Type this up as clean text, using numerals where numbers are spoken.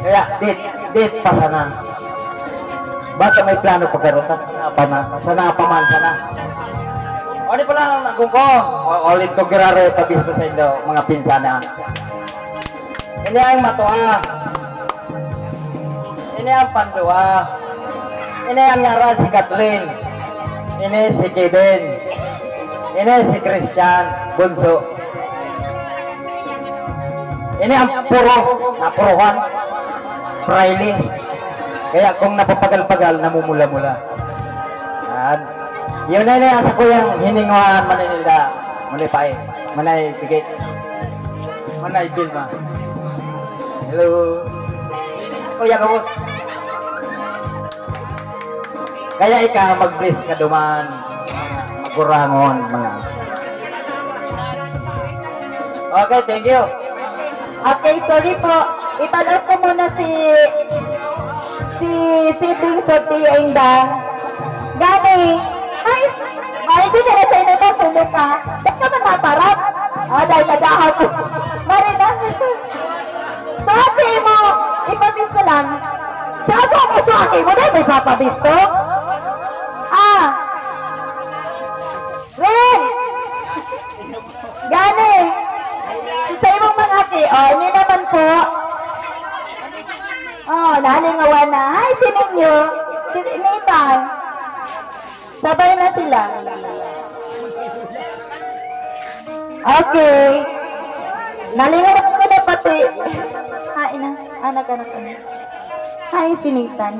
Kaya, dit pa sana. Basta may plano pagkaroon, sana paman, sana. O, di pala ang nagungkong. Ulit ko giraro ipagis ko sa inyo, mga pinsana. Ini ang matuwa. Ini ang pandua. Ini ang nyara si Kathleen. Ini si Kevin. Ini si Christian Bunso. Ini ang napuruhan. Fraile. Kaya kung napapagal-pagal, namumula-mula. At yun na yung sa kuyang hininguhan Manila. Manipay. Manay bigay. Manay Bilma. Hello. Kuya ko. Kaya ikaw mag-bless ka duman. Magurangon mga. Okay, thank you. Okay, sorry po. Ipanood ko muna si Siting Sotienda. Gani, ay, hindi ka na sa inyo na sulok ka. Ba't ka man maparap? Dahil nagahap ko. Marina. So, ate mo, ipabis ko lang. Sabi mo sa ate mo, dahil may papabis to? Ren! Gani, sa imong mga ate, ini naman po. Nalingawan na. Hi, si Ninyo. Si Nathan. Sabay na sila. Okay. Nalingawan ko na pati. Hi, anak. Hi, si Nathan.